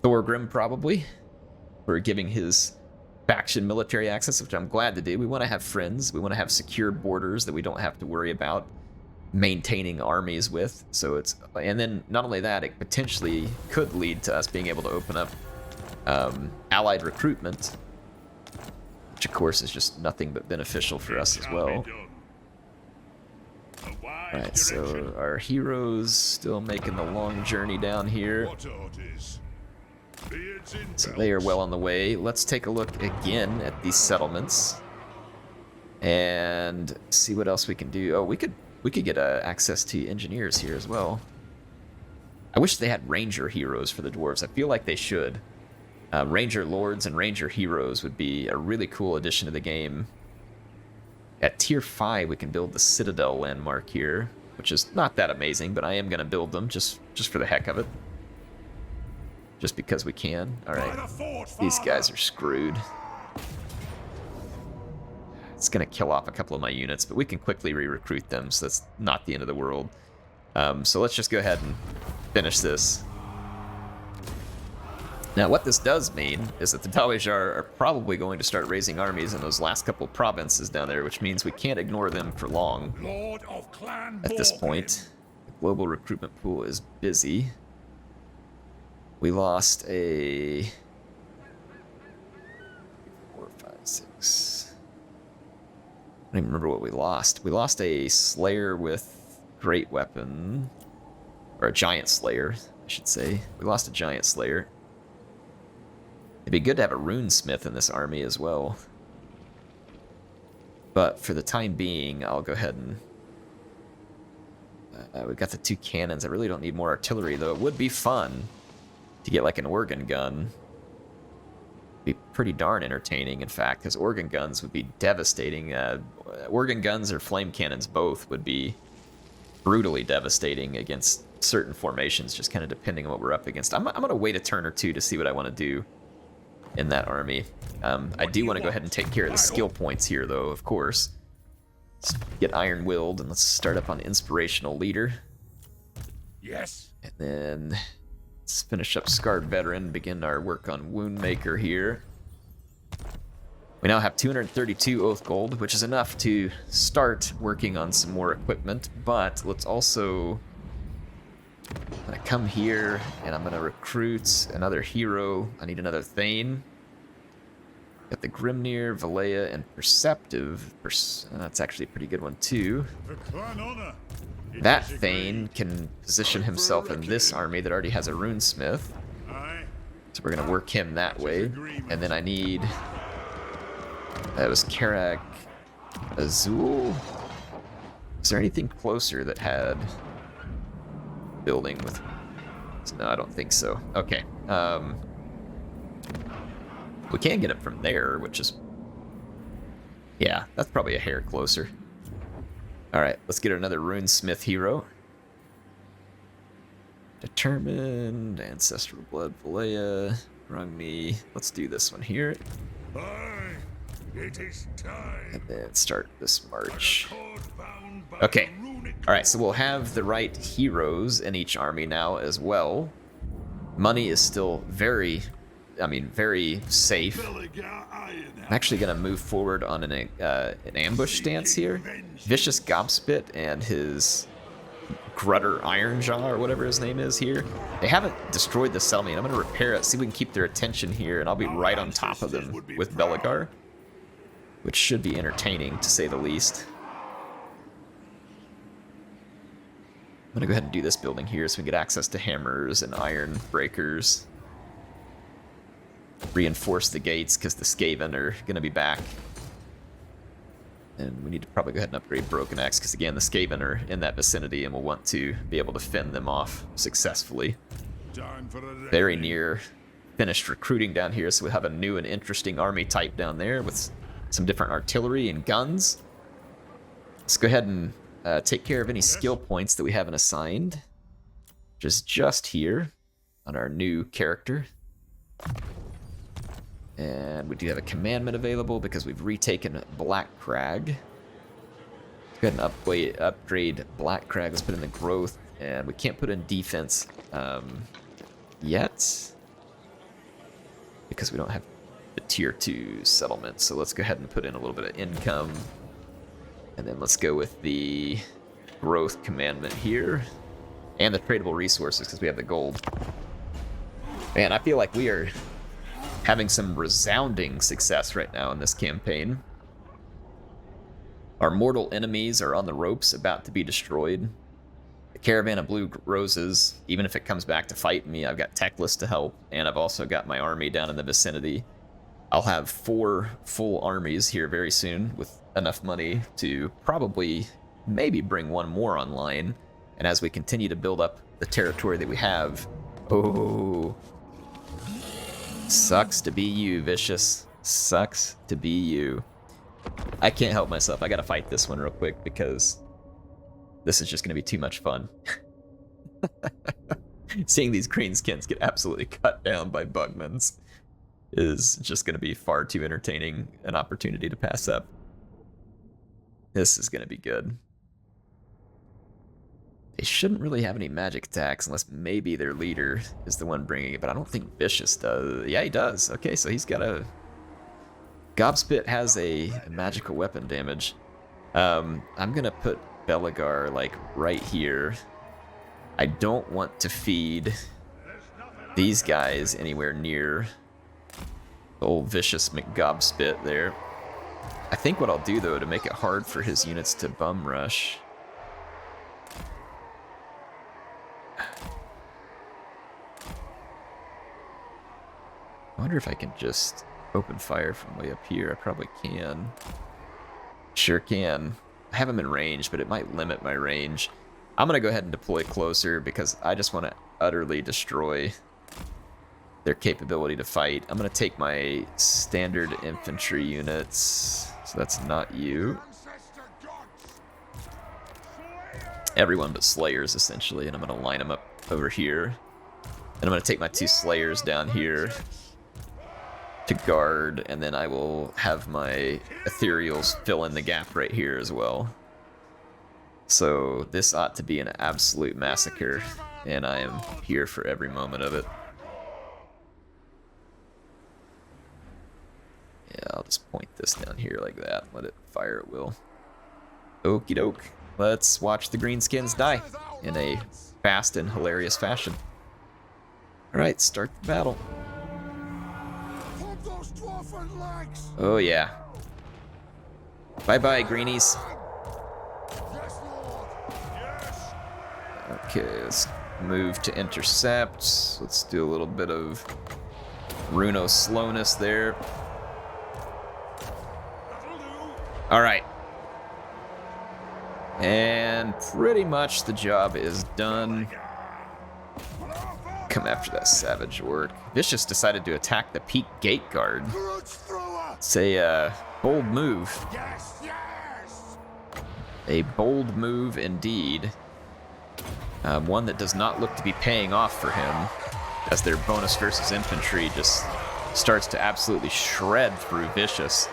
Thorgrim, probably, for giving his faction military access, which I'm glad to do. We want to have friends. We want to have secure borders that we don't have to worry about maintaining armies with. So it's, and then not only that, it potentially could lead to us being able to open up allied recruitment, which of course is just nothing but beneficial for us as well. Alright, so our heroes still making the long journey down here. So they are well on the way. Let's take a look again at these settlements and see what else we can do. Oh, we could get access to engineers here as well. I wish they had ranger heroes for the dwarves. I feel like they should. Ranger lords and ranger heroes would be a really cool addition to the game. At tier 5, we can build the Citadel landmark here, which is not that amazing, but I am going to build them just for the heck of it. Just because we can. Alright, these guys are screwed. It's going to kill off a couple of my units, but we can quickly re-recruit them, so that's not the end of the world. So let's just go ahead and finish this. Now, what this does mean is that the Dawejar are probably going to start raising armies in those last couple of provinces down there, which means we can't ignore them for long. At this point, the global recruitment pool is busy. We lost a 4, 5, 6. I don't even remember what we lost. We lost a Slayer with Great Weapon, or a Giant Slayer, I should say. We lost a Giant Slayer. It'd be good to have a Runesmith in this army as well. But for the time being, I'll go ahead and... we've got the 2 cannons. I really don't need more artillery, though. It would be fun to get like an organ gun. Be pretty darn entertaining, in fact, because organ guns would be devastating. Organ guns or flame cannons both would be brutally devastating against certain formations, just kind of depending on what we're up against. I'm going to wait a turn or two to see what I want to do in that army. I do want to go ahead and take care of the skill points here, though, of course. Let's get iron-willed, and let's start up on Inspirational Leader. Yes. And then let's finish up Scarred Veteran, begin our work on Woundmaker here. We now have 232 Oath Gold, which is enough to start working on some more equipment, but let's also... I'm going to come here, and I'm going to recruit another hero. I need another Thane. Got the Grimnir, Valea, and Perceptive. That's actually a pretty good one, too. That Thane can position himself in this army that already has a Runesmith. So we're going to work him that way. And then I need... That was Karak Azul. Is there anything closer that had building with... No, I don't think so. Okay. We can get it from there, which is... Yeah, that's probably a hair closer. Alright, let's get another Runesmith hero. Determined, Ancestral Blood, Valea, Rungni. Let's do this one here. It is time. And then start this march. Okay. Alright, so we'll have the right heroes in each army now as well. Money is still very safe. Belegar Ironhammer. I'm actually going to move forward on an ambush stance here. Vicious Gobspit and his Grutter Ironjaw, or whatever his name is here. They haven't destroyed the settlement. I'm going to repair it, see if we can keep their attention here, and I'll be right on top of them with Belegar, which should be entertaining, to say the least. I'm going to go ahead and do this building here so we can get access to hammers and iron breakers. Reinforce the gates because the Skaven are going to be back. And we need to probably go ahead and upgrade Broken Axe because, again, the Skaven are in that vicinity and we'll want to be able to fend them off successfully. Very near finished recruiting down here, so we have a new and interesting army type down there with some different artillery and guns. Let's go ahead and take care of any skill points that we haven't assigned, which is just here on our new character. And we do have a commandment available because we've retaken Black Crag. Let's go ahead and upgrade Black Crag. Let's put in the growth, and we can't put in defense yet because we don't have the tier 2 settlement. So let's go ahead and put in a little bit of income, and then let's go with the growth commandment here and the tradable resources because we have the gold. Man, I feel like we are having some resounding success right now in this campaign. Our mortal enemies are on the ropes, about to be destroyed. The Caravan of Blue Roses, even if it comes back to fight me, I've got Teclis to help, and I've also got my army down in the vicinity. I'll have 4 full armies here very soon with enough money to probably maybe bring one more online. And as we continue to build up the territory that we have... Oh... Sucks to be you, Vicious. Sucks to be you. I can't help myself. I gotta fight this one real quick because this is just gonna be too much fun. Seeing these greenskins get absolutely cut down by bugmans is just gonna be far too entertaining an opportunity to pass up. This is gonna be good. They shouldn't really have any magic attacks unless maybe their leader is the one bringing it, but I don't think Vicious does. Yeah, he does. Okay, so he's got a... Gobspit has a magical weapon damage. I'm going to put Belegar, like, right here. I don't want to feed these guys anywhere near the old Vicious McGobspit there. I think what I'll do, though, to make it hard for his units to bum rush... I wonder if I can just open fire from way up here. I probably can. Sure can. I have him in range, but it might limit my range. I'm going to go ahead and deploy closer because I just want to utterly destroy their capability to fight. I'm going to take my standard infantry units. So that's not you. Everyone but Slayers, essentially. And I'm going to line them up over here. And I'm going to take my 2 Slayers down here to guard. And then I will have my Ethereals fill in the gap right here as well. So this ought to be an absolute massacre. And I am here for every moment of it. Yeah, I'll just point this down here like that. Let it fire at will. Okie doke. Let's watch the greenskins die in a fast and hilarious fashion. Alright, start the battle. Oh yeah. Bye-bye, greenies. Okay, let's move to intercept. Let's do a little bit of Runo slowness there. Alright. And pretty much the job is done. Come after that savage orc. Vicious decided to attack the Peak Gate Guard. It's a bold move. A bold move indeed. One that does not look to be paying off for him, as their bonus versus infantry just starts to absolutely shred through Vicious.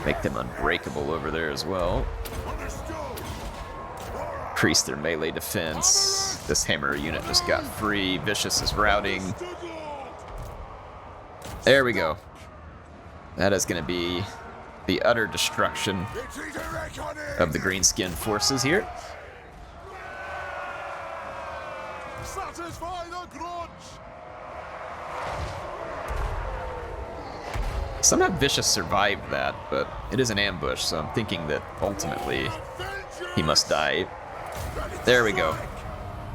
Make them unbreakable over there as well. Increase their melee defense. This hammer unit just got free. Vicious is routing. There we go. That is going to be the utter destruction of the greenskin forces here. Somehow Vicious survived that, but it is an ambush, so I'm thinking that ultimately he must die. There we go.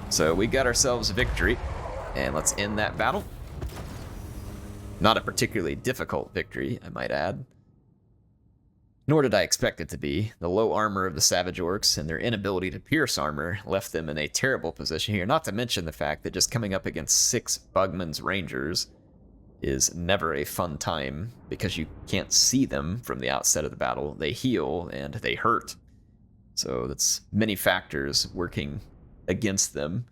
So we got ourselves a victory, and let's end that battle. Not a particularly difficult victory, I might add. Nor did I expect it to be. The low armor of the Savage Orcs and their inability to pierce armor left them in a terrible position here, not to mention the fact that just coming up against 6 Bugman's Rangers is never a fun time because you can't see them from the outset of the battle. They heal and they hurt. So that's many factors working against them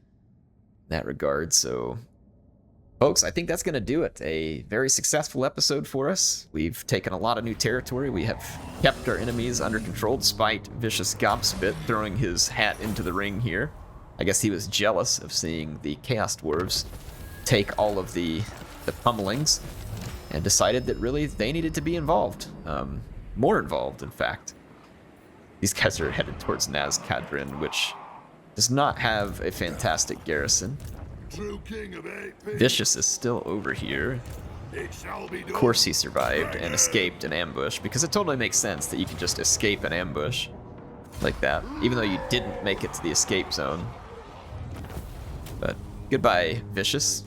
in that regard. So, folks, I think that's going to do it. A very successful episode for us. We've taken a lot of new territory. We have kept our enemies under control despite Vicious Gobspit throwing his hat into the ring here. I guess he was jealous of seeing the Chaos Dwarves take all of the pummelings and decided that really they needed to be involved. More involved, in fact. These guys are headed towards Nazcadrin, which does not have a fantastic garrison. Vicious is still over here. Of course he survived and escaped an ambush, because it totally makes sense that you can just escape an ambush like that, even though you didn't make it to the escape zone. But goodbye, Vicious.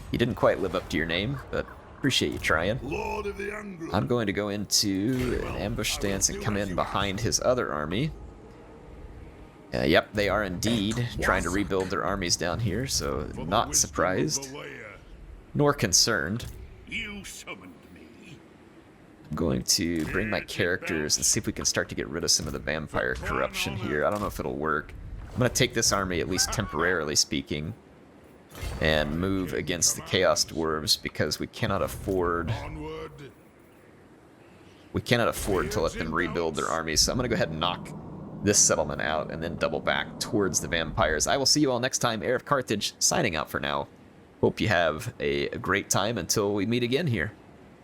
You didn't quite live up to your name, but appreciate you trying. I'm going to go into an ambush stance and come in behind his other army. Yep, they are indeed trying to rebuild their armies down here, so not surprised, nor concerned. I'm going to bring my characters and see if we can start to get rid of some of the vampire corruption here. I don't know if it'll work. I'm going to take this army, at least temporarily speaking, and move against the Chaos Dwarves because we cannot afford to let them rebuild their armies. So I'm going to go ahead and knock this settlement out and then double back towards the vampires. I will see you all next time. HeirofCarthage signing out for now. Hope you have a great time until we meet again here.